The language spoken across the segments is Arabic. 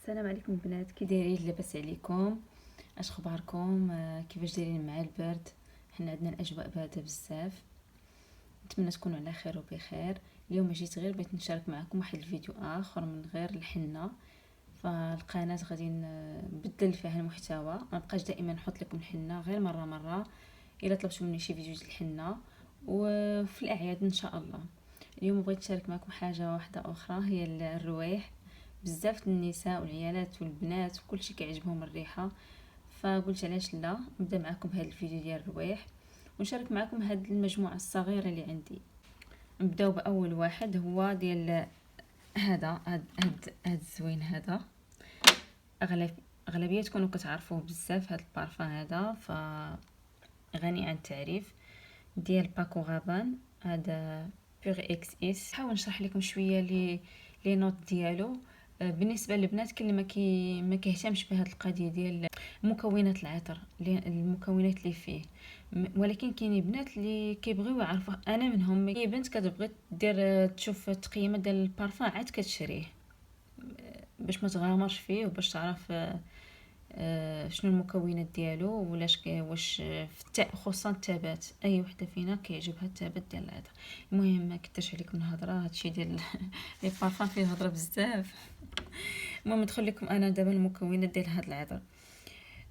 السلام عليكم البنات، كي دايرين؟ لاباس عليكم؟ اش اخباركم؟ كيفاش دايرين مع البرد؟ حنا عندنا الاجواء بارده بزاف. نتمنى تكونوا على خير وبخير. اليوم جيت غير بغيت نشارك معكم واحد الفيديو اخر من غير الحنه. فالقناه غادي نبدل فيها المحتوى، ما بقاش دائما نحط لكم الحنه، غير مره الا طلبتوا مني شي فيديو ديال الحنه وفي الاعياد ان شاء الله. اليوم بغيت نشارك معكم حاجه واحده اخرى، هي الروايح. بزاف النساء والعيالات والبنات كلشي كيعجبهم الريحه، فقلت علاش لا نبدا معكم بهذا الفيديو ديال الروايح ونشارك معكم هذه المجموعه الصغيره اللي عندي. نبداو باول واحد، هو ديال هاد الزوين هذا. اغلبيتكم كتعرفوه بزاف، هاد البارفان هذا فغني عن التعريف، ديال باكو غابان. هذا بيغ اكس اس. حاول نشرح لكم شويه لي نوت ديالو. بالنسبه للبنات كل ما كيهتمش بهذه القضيه ديال مكونات العطر، المكونات اللي فيه، ولكن كاين بنات اللي كيبغيو يعرفوا. انا منهم. هي بنت كتبغي دير تشوف التقييمات ديال البارفان عاد كتشريه باش ما تغامرش فيه وباش تعرف شنو المكونات ديالو، واش في خصوصا التابات. اي وحده فينا كيعجبها التابات ديال العطر. المهم ما كثرش عليكم الهضره، هادشي ديال لي بارفان فيه هضره بزاف. المهم ندخل لكم انا دابا المكونات ديال هذا العطر.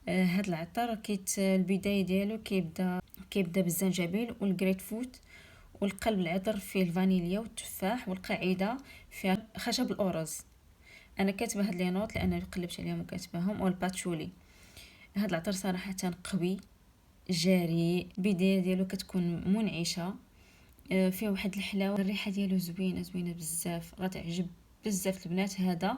هذا العطر البدايه ديالو كيبدا بالزنجبيل والجريت فوت، والقلب العطر فيه الفانيليا والتفاح، والقاعده فيها خشب الأرز. انا كاتبه هاد لي نوت لان قلبت عليهم وكاتباهم. والباتشولي. هاد العطر صراحه قوي جريء، البدايه ديالو كتكون منعشه، فيه واحد الحلاوه، الريحه ديالو زوينه بزاف، غتعجب بزاف البنات. هذا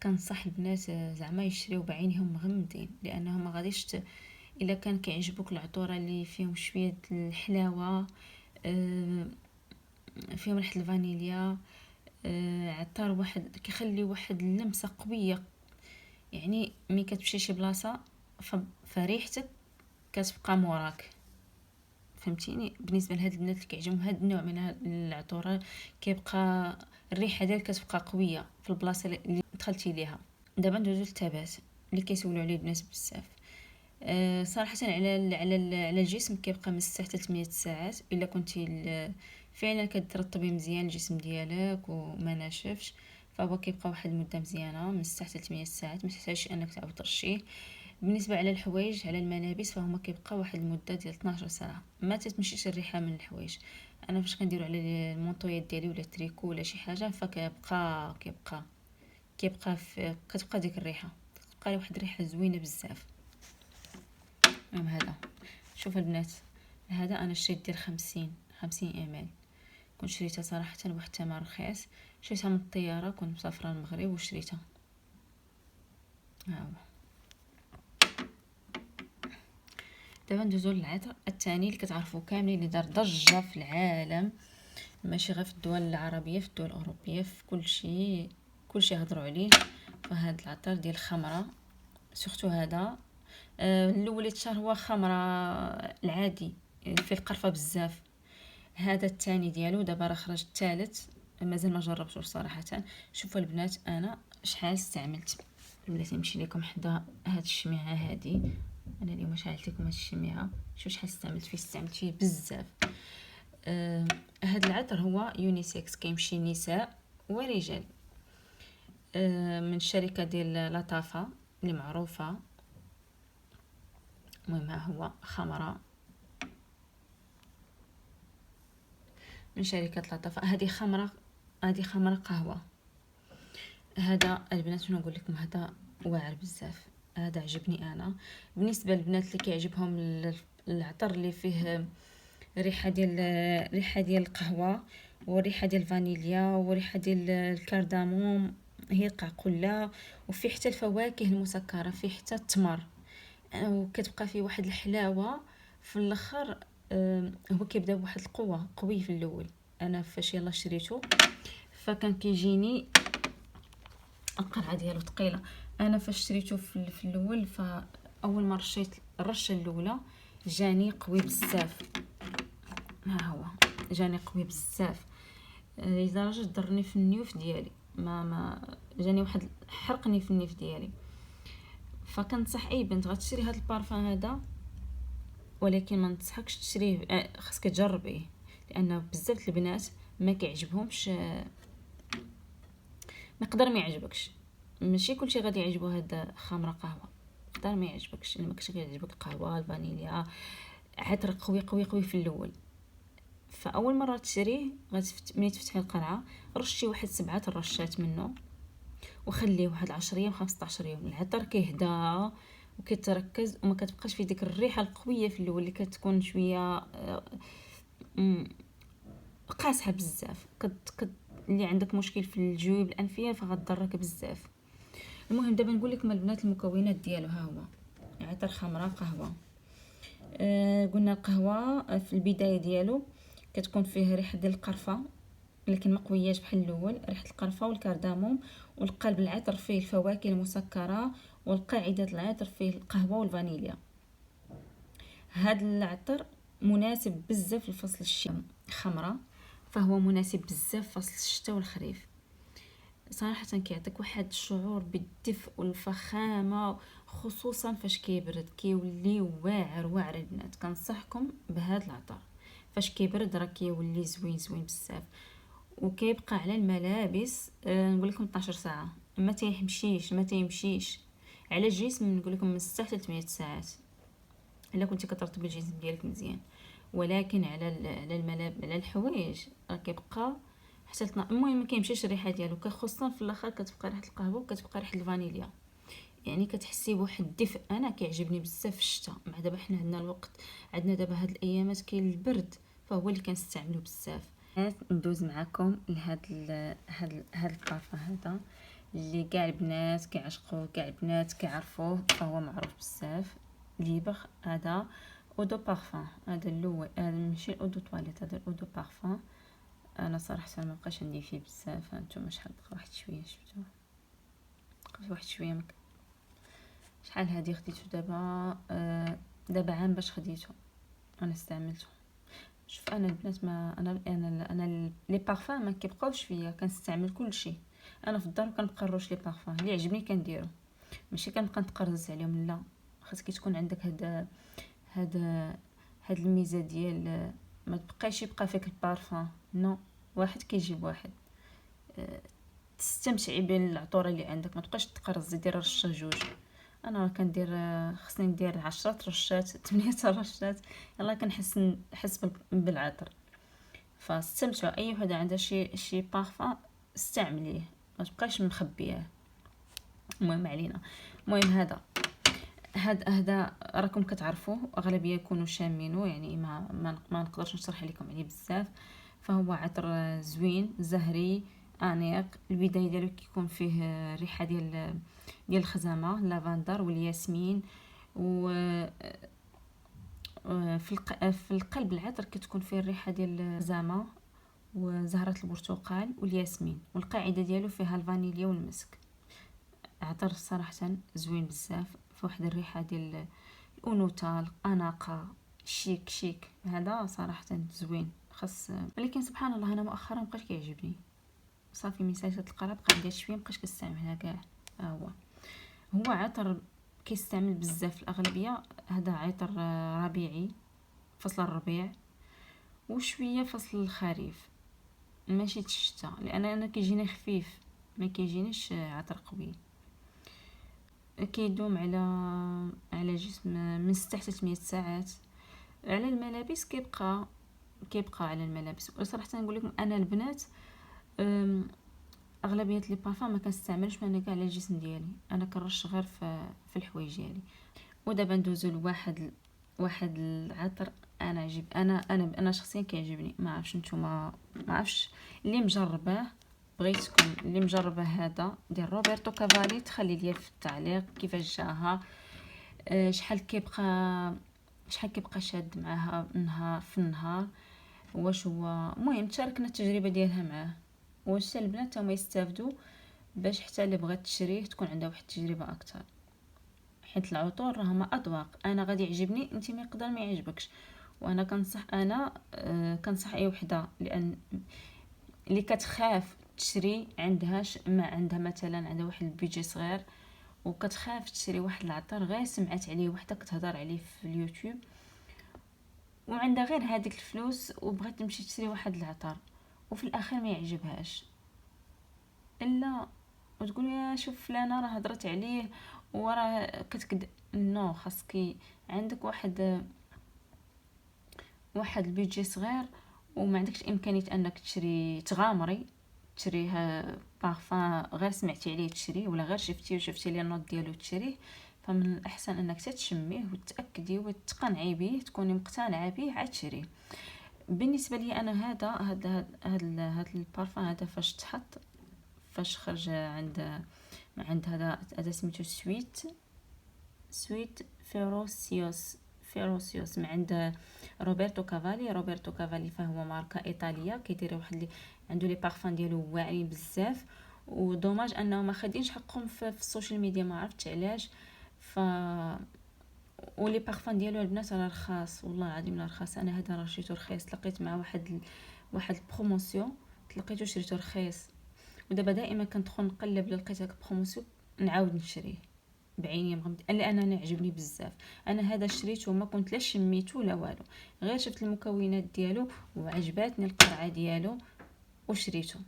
كنصح البنات زعما يشريو بعينهم مغمضين، لانه ما غاديش الا كان كيعجبوك العطوره اللي فيهم شويه الحلاوه، فيهم ريحه الفانيليا، عطار واحد كيخلي واحد اللمسه قويه. يعني ملي كتمشي شي بلاصه فريحتك كتبقى موراك، فهمتيني؟ بالنسبه لهاد البنات اللي كيعجبهم هاد النوع من العطور، كيبقى الريحه ديالك كتبقى قويه في البلاصه اللي دخلتي ليها. دابا ندوزو للتبات اللي كيسولوا عليه الناس بزاف. صراحه على الجسم كيبقى من 6 حتى 8 ساعات الا كنتي فعلا كترطبي مزيان الجسم ديالك وما ناشفش، فهو كيبقى واحد المده مزيانه من 6 حتى 8 ساعات، ما تحتاجش انك تعاود ترشيه. بالنسبه على الحوايج، على الملابس، فهما كيبقى واحد المده ديال 12 ساعه، ما تتمشيش الريحه من الحوايج. انا فاش كنديروا على المونطويات ديالي ولا التريكو ولا شي حاجه، كتبقى ديك الريحه، كتبقى لي واحد الريحه زوينه بزاف. المهم هذا، شوف البنات، هذا انا شريت ديال 50 ml. كنت شريتها صراحه بواحد الثمن رخيص، شريتها من الطياره، كنت مسافره المغرب وشريتها. ها هو. دابا ندوزو للعطر الثاني اللي كتعرفوا كاملين، اللي دار ضجه في العالم، ماشي غير في الدول العربيه، في الدول الاوروبيه، في كلشي هضروا عليه. فهاد العطر ديال خمره، سورتو هذا الاول يتشهر هو خمره العادي في القرفه بزاف. هذا الثاني ديالو دابا راه خرج الثالث، مازال ما جربتوش صراحه. شوفوا البنات انا شحال استعملت. البنات نمشي لكم حدا هاد الشميعه هادي، انا اليوم شعلت لكم هاد الشميعه، شوف شحال استعملت فيه بزاف. هاد العطر هو يونيسكس، كيمشي نساء ورجال، من الشركه ديال لطافه اللي معروفه. المهم ها هو خمره من شركه لطافه. هذه خمره قهوه. هذا البنات شنو نقول لكم، هذا واعر بزاف، هذا عجبني انا. بالنسبه للبنات اللي كيعجبهم العطر اللي فيه ريحه ديال القهوه، وريحه ديال الفانيليا، وريحه ديال الكرداموم، هي قاقله، وفي حتى الفواكه المسكره، في حتى التمر، وكتبقى فيه واحد الحلاوه في الاخر. هو كيبدا بواحد القوه قوي في الاول. انا فاش يلا شريته فكان كيجيني القرعه ديالو ثقيله. انا فاش شريته في الاول، فاول ما رشيت الرشه الاولى جاني قوي بزاف. ها هو جاني قوي بزاف لدرجه ضرني في النيوف ديالي. ما جاني واحد حرقني في النيف ديالي. فكنصح اي بنت غتشري هذا البارفان هذا، ولكن ما ننصحكش تشريه، خاصك تجربيه، لانه بزاف البنات ما كيعجبهمش، ما يقدر ما يعجبكش. ماشي كلشي غادي يعجبو هذا خمره قهوه، يقدر ما يعجبكش، الا ما كنتش كيعجبك القهوه الفانيليا عطر قوي قوي قوي في الاول. فاول مره تشريه ملي تفتحي القرعه رشي واحد 7 الرشات منه، وخليه واحد 10 ايام 15 يوم. العطر كيهدا وكيتركز، وما كتبقاش في ديك الريحه القويه في الاول اللي كتكون شويه قاصحه بزاف. اللي عندك مشكل في الجيوب الانفيه فغتضرك بزاف. المهم دابا نقول لكم البنات المكونات ديالو. ها هو عطر خمره قهوه. قلنا القهوه في البدايه ديالو كتكون فيه ريحه ديال القرفه، لكن ما قوياش بحال الاول، ريحه القرفه والكرداموم. والقلب العطر فيه الفواكه المسكره، والقاعده العطر فيه القهوه والفانيليا. هذا العطر مناسب بزاف لفصل الشتاء، خمره، فهو مناسب بزاف فصل الشتاء والخريف. صراحه كيعطيك واحد الشعور بالدفء والفخامه، خصوصا فاش كيبرد كيولي واعر واعر. البنات كنصحكم بهذا العطر، فاش كيبرد راه كيولي زوين زوين بزاف. وكيبقى على الملابس نقول لكم 12 ساعه، ما تيمشيش على الجسم. نقول لكم من 6 حتى 8 ساعات الا كنتي كترطبي الجسم ديالك مزيان. ولكن على على الحوايج راه كيبقى حتى المهم ما كيمشيش الريحه ديالو، خصوصا في الاخر كتبقى ريحه القهوه وكتبقى ريحه الفانيليا، يعني كتحسي بواحد الدفء. انا كيعجبني بزاف في الشتاء، مع دابا حنا عندنا الوقت، عندنا دابا هاد الايامات كاين البرد، فهو اللي كنستعملو بزاف. ندوز معكم هاد البارفان هذا اللي كاع البنات كيعشقوه، كاع البنات كيعرفوه، فهو معروف بزاف. ليبر هذا اودو بارفان، هذا الاول، هذا ماشي اودو تواليت، هذا الاودو بارفان. انا صراحه ما بقاش عندي فيه بزاف، هانتوما شحال بقى؟ واحد شويه، شفتوه بقى واحد شويه شحال هادي خديته دابا. دابا عام باش خديته انا استعملته. شوف انا البنات، ما انا لي بارفان ما كيبقاوش فيا، كنستعمل كل شيء. انا في الدار كنبقى نروش لي بارفان اللي عجبني كنديرو، ماشي كنبقى نتقرص عليهم، لا. خاصك تكون عندك هاد هاد الميزه ديال ما تبقايش يبقى فيك البارفان، نو، واحد كيجيب واحد. تستمتعي بالعطور اللي عندك، ما تبقاش تقرص دير رشه جوج. انا كندير خصني ندير 10 رشات 8 رشات، يلا نحس بالعطر. فاستمتعوا، اي وحده عندها شي بارفان استعمليه، ما تبقاش مخبياه. المهم علينا، المهم هذا راكم كتعرفوه، اغلبيه يكونوا شامينه، يعني ما نقدرش نشرح لكم عليه بزاف. فهو عطر زوين زهري انيق. البدايه ديالو كيكون فيه ريحه ديال الخزامه، اللافندر والياسمين. و في القلب العطر كتكون فيه الريحه ديال الخزامه وزهره البرتقال والياسمين، والقاعده ديالو فيها الفانيليا والمسك. عطر صراحه زوين بزاف، في واحد الريحه ديال الانوثه، الاناقه، شيك. هذا صراحه زوين خاص. ولكن سبحان الله انا مؤخرا مبقاش كيعجبني صافي، من ساعه القرا بقى عندي شويه مبقاش كنستعملها كاع. هو عطر كيستعمل بزاف في الاغلبيه. هذا عطر ربيعي، فصل الربيع، وشويه فصل الخريف، ماشي الشتاء، لان انا كيجيني خفيف، ما كيجينيش عطر قوي. كيدوم على جسم من 6 حتى 8 ساعات. على الملابس كيبقى على الملابس. وصراحه نقول لكم انا البنات اغلبيه لي بارفان ما كنستعملش انا كاع على الجسم ديالي، انا كنرش غير في الحوايج ديالي. ودابا ندوزو واحد العطر انا عجب انا شخصيا كيعجبني، ما عرفتش نتوما، ما عرفتش اللي مجرباه بغيتكم اللي مجربه هذا ديال روبرتو كافالي تخلي ليا في التعليق كيفاش جاها، شحال كيبقى شاد معاها في النهار، واش هو المهم تشاركنا التجربه ديالها معاه، واش البنات هما يستافدوا، باش حتى اللي بغات تشريه تكون عندها واحد التجربه اكثر. حيت العطور راهما اذواق، انا غادي يعجبني انت ما يقدر ما يعجبكش. وانا كنصح اي وحده لان اللي كتخاف تشري عندهاش، ما عندها مثلا عندها واحد البيجي صغير وكتخاف تشري واحد العطر غير سمعت عليه وحده كتهضر عليه في اليوتيوب وعندها غير هذيك الفلوس وبغات تمشي تشري واحد العطر وفي الاخر ما يعجبهاش الا وتقول يا شوف فلانه راه هضرت عليه وراه كتكد. نو، خاصك عندك واحد البيجي صغير وما عندكش امكانيه انك تغامري تشريها بارفان غير سمعتي عليه تشريه ولا غير شفتي لي النوت ديالو تشريه. فمن الاحسن انك تتشميه وتاكدي وتقنعي به، تكوني مقتنعه به عاد تشريه. بالنسبه لي انا هذا البارفان هذا فاش خرج عند هذا سميتو سويت فيروسيوس من عند روبرتو كافالي فهو ماركه ايطاليه كيدير واحد اللي عنده لي بارفان ديالو واعرين بزاف. ودوماج انه ما خدينش حقهم في السوشيال ميديا، ما عرفتش علاش. ف ولي بارفان ديالو البنات راه رخاص، والله العظيم راه رخاص. انا هذا راه شريته رخيص، تلقيت مع واحد البروموسيون تلقيته شريته رخيص. ودابا دائما كندخل نقلب لقيت هاك بروموسيون نعاود نشريه بعيني مغمض لان انا عجبني بزاف. انا هذا شريته وما كنت لا شميته لا والو، غير شفت المكونات ديالو وعجباتني القرعه ديالو وشريته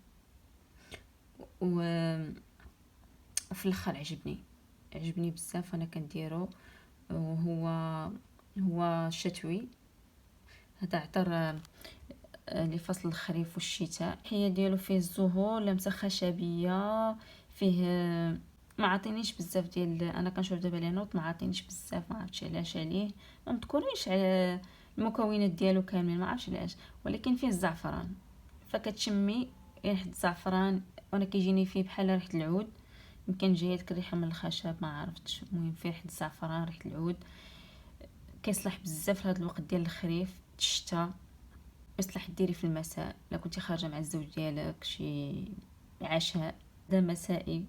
وفي الاخر عجبني بزاف. انا كنديرو هو شتوي، هذا عطر لفصل الخريف والشتاء. هي ديالو فيه الزهور لمسه خشبيه، فيه ما عطينيش بزاف ديال انا كنشوف دابا لي نوت ما عطينيش بزاف، ما عرفتش علاش عليه، ما مذكورينش على المكونات ديالو كاملين، ما عرفتش علاش. ولكن فيه الزعفران، فكتشمي ريحه الزعفران وانا كيجيني فيه بحال ريحه العود. يمكن جايه ديك الريحه من الخشب، ما عرفتش. المهم فيه ريحه الزعفران ريحه العود، كيصلح بزاف في هذا الوقت ديال الخريف الشتاء. يصلح ديري في المساء لا كنتي خارجه مع الزوج ديالك شي عشاء دا مسائي،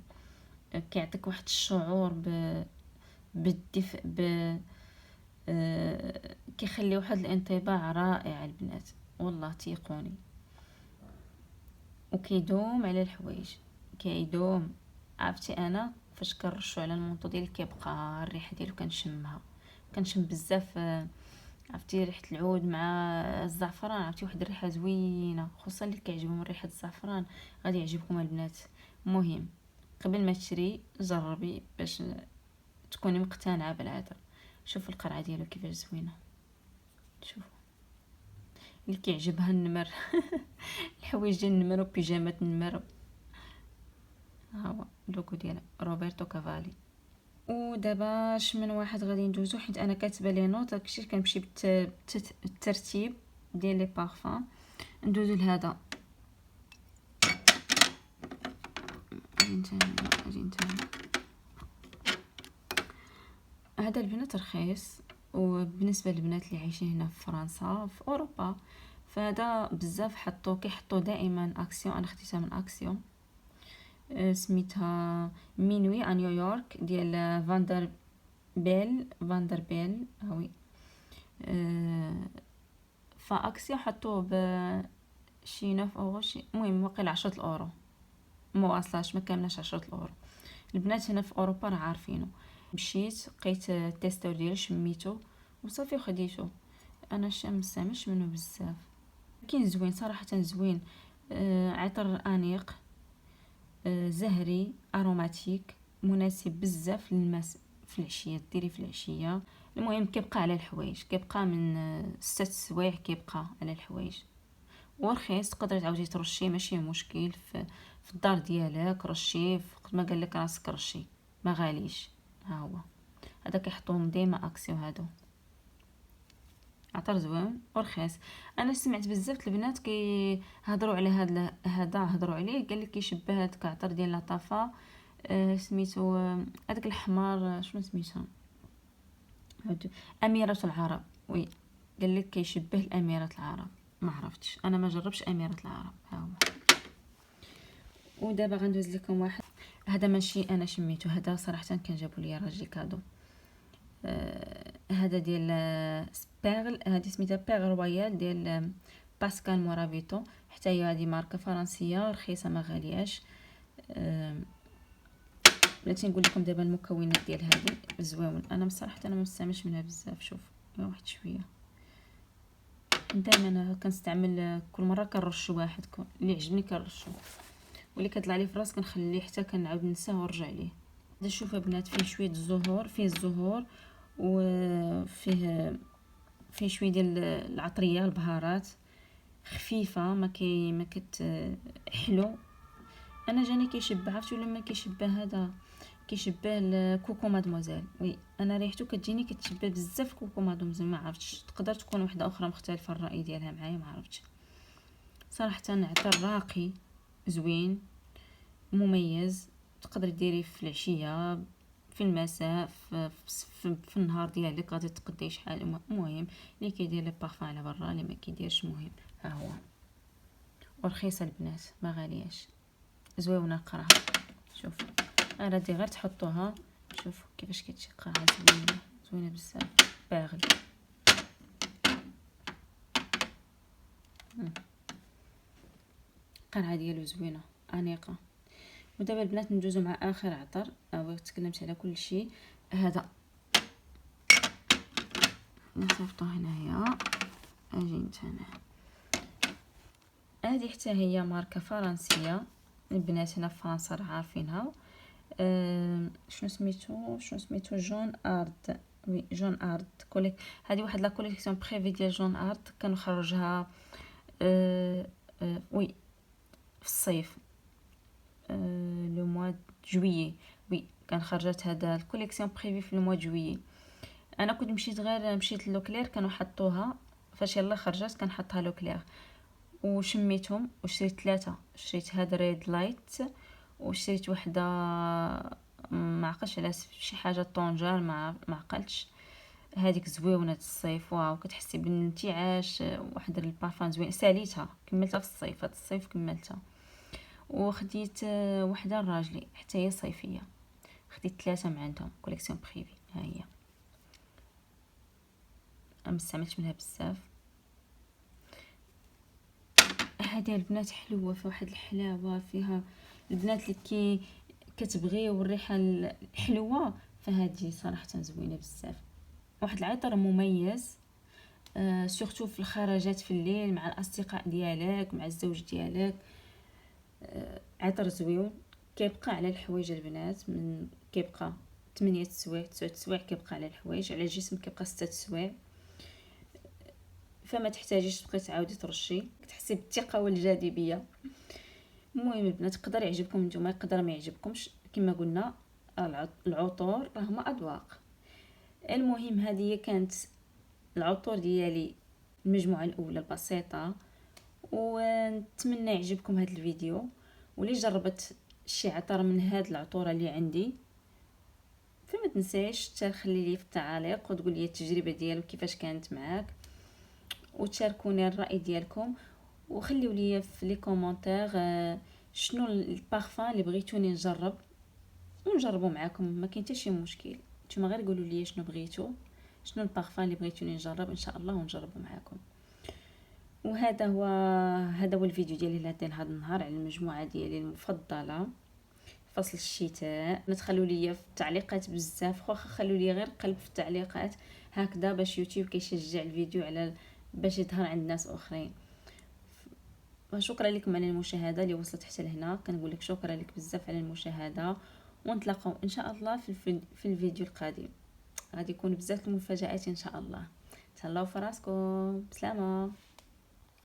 كيعطيك واحد الشعور بالدفء كيخلي واحد الانطباع رائع البنات، والله تيقوني. وكيدوم على الحوايج كيدوم. عرفتي انا فاش كنرشو على المونطو ديالي كيبقى الريحه ديالو كنشم بزاف. عرفتي ريحه العود مع الزعفران، عرفتي واحد الريحه زوينه، خصوصا اللي كيعجبهم ريحه الزعفران غادي يعجبكم البنات. المهم قبل ما تشري جربي باش تكوني مقتنعه بالعطر. شوفوا القرعه ديالو كيفاش زوينه، شوفوا اللي كيعجبها النمر الحوايج ديال النمر وبيجامات النمر. ها هو اللوغو ديال روبرتو كافالي. ودابا من واحد غادي ندوزو حيت انا كاتبه لي نوت داكشي كنمشي بالترتيب ديال لي بارفان. ندوزو لهذا هذا البنات رخيص، وبالنسبه للبنات اللي عايشين هنا في فرنسا في اوروبا فهذا بزاف كيحطوا دائما اكسيون. انا خديتها من اكسيون سميتها مينوي ا نيويورك ديال فاندر بيل هاوي. فاكسيون حطوه بشي 9 اورو شي، المهم واقيلا 10 اورو، ما واصلاش ما كاملاش 10 اورو. البنات هنا في اوروبا راه عارفينه. مشيت لقيت التيستور ديالو شميتو وصافي وخديتو. انا مستعملش منه بزاف، كاين زوين صراحه زوين. عطر انيق زهري اروماتيك مناسب بزاف للماس في العشيه، ديري في العشيه. المهم كيبقى على الحوايج، كيبقى من 6 سوايع كيبقى على الحوايج ورخيص. تقدري تعاودي ترشيه ماشي مشكل في الدار ديالك، رشيه ما قال لك راسك رشي، ما غاليش. ها هو هذا كيحطوهم ديما اكسيو، هادو عطر زوين ورخيص. انا سمعت بزاف البنات كيهضروا على هذا هضروا عليه، قال لك كيشبه هذاك عطر ديال لاطافا سميتو هذاك الحمار شنو سميتها اميره العرب. وي قال لك كيشبه الاميره العرب، ما عرفتش انا ما جربش اميره العرب. ها هو. ودابا غندوز لكم واحد، هذا ماشي انا شميته، هذا صراحه كان جابوا لي راجل كادو. هذا ديال سبيرل، هذه سميتها بيغ رويال ديال باسكال مورافيتو. حتى هي هذه ماركه فرنسيه رخيصه ما غالياش. بلاتي نقول لكم دابا المكونات ديال هذه زويون. انا بصراحه انا ما مستعملش منها بزاف. شوف واحد شويه. دائما انا كنستعمل كل مره كنرش واحد اللي عجبني كنرشو، واللي كطلع لي في راس كنخليه حتى كنعاود ننساه ونرجع ليه. هذا شوف البنات فيه شويه الزهور، فيه الزهور وفيه شويه ديال العطريه البهارات خفيفه ما حلو. انا جاني كيشبه، عرفتوا لما كيشبه هذا كيشبه الكوكو مادموزيل. وي انا ريحته كتجيني كتشبه بزاف كوكو مادموزيل. ما عرفتش تقدر تكون وحده اخرى مختلفه الراي ديالها معايا، ما عرفتش صراحه. عطر راقي زوين مميز. تقدر ديريه في العشيه، في المساء، في النهار ديالك غادي تقضي شحال. المهم اللي كيدير لي بارفان على برا، اللي ما كيديرش مهم. ها هو ورخيصه البنات ما غالياش، زويونه قراها. شوف انا دي غير تحطوها. شوفوا كيفاش كتشقاها زوينه زوينه بزاف باغي. القرعه ديالو زوينه انيقه. ودابا البنات ندوزو مع اخر عطر. تكلمت على كل شيء. هذا نصيفطو هنايا. اجي نتانا هذه حتى هي ماركه فرنسيه. البنات هنا في فرنسا راه عارفينها. شنو سميتو جون ارد. وي جون ارد هذه واحد لا كوليكسيون بريفي ديال جون ارد. كانوا خرجها وي في الصيف لو موا جويي. وي كان خرجت هذا الكوليكسيون بريفي في لو موا جويي. انا كنت مشيت لوكلير كانوا حطوها. فاش يلا خرجت كنحطها لوكلير وشميتهم وشريت 3. شريت هاد ريد لايت وشريت وحده ما عقلش على شي حاجه طونجار ما عقلتش. هذيك زويونه الصيف. واو كتحسي بالانتعاش. واحد البارفان زوين. ساليتها كملتها في الصيف. هاد الصيف كملتها. وخديت وحده لراجلي حتى هي صيفيه. خديت 3 من عندهم كوليكسيون بريفي. ها هي ما استعملتش منها بزاف. هذه البنات حلوه في واحد الحلاوه فيها. البنات اللي كتبغيو الريحه الحلوه فهذه صراحه زوينه بزاف. واحد العطر مميز. سورتو في الخرجات في الليل مع الاصدقاء ديالك مع الزوج ديالك. عطر زوين. كيبقى على الحوايج البنات من كيبقى 8 سوايع 9 سوايع. كيبقى على الحوايج. على الجسم كيبقى 6 سوايع. فما تحتاجيش تبقي تعاودي ترشي. كتحسي بالثقه والجاذبيه. المهم البنات يقدر يعجبكم نتوما يقدر ما يعجبكمش. كما قلنا العطور راهما اذواق. المهم هذه كانت العطور ديالي المجموعه الاولى البسيطه. ونتمنى يعجبكم هذا الفيديو. واللي جربت شي عطر من هاد العطور اللي عندي فما تنسايش تخلي لي في التعاليق وتقول لي التجربه ديالك كيفاش كانت معاك، وتشاركوني الراي ديالكم، وخليوا لي في لي كومونتير شنو البارفان اللي بغيتوني نجرب ونجربوا معاكم. ما كاين حتى شي مشكل. نتوما غير قولوا لي شنو بغيتو، شنو البارفان اللي بغيتوني نجرب ان شاء الله ونجربوا معاكم. وهذا هو الفيديو ديالي لهذا النهار على المجموعه ديالي المفضله فصل الشتاء. ما تخلوا لي في التعليقات بزاف. واخا خلوا لي غير قلب في التعليقات هكذا باش يوتيوب كيشجع الفيديو على باش يظهر عند ناس اخرين. وشكرا لكم على المشاهده اللي وصلت حتى لهنا. كنقول لك شكرا لك بزاف على المشاهده. ونتلاقاو ان شاء الله في الفيديو القادم. غادي يكون بزاف المفاجآت ان شاء الله. تهلاو في راسكم. بسلامه.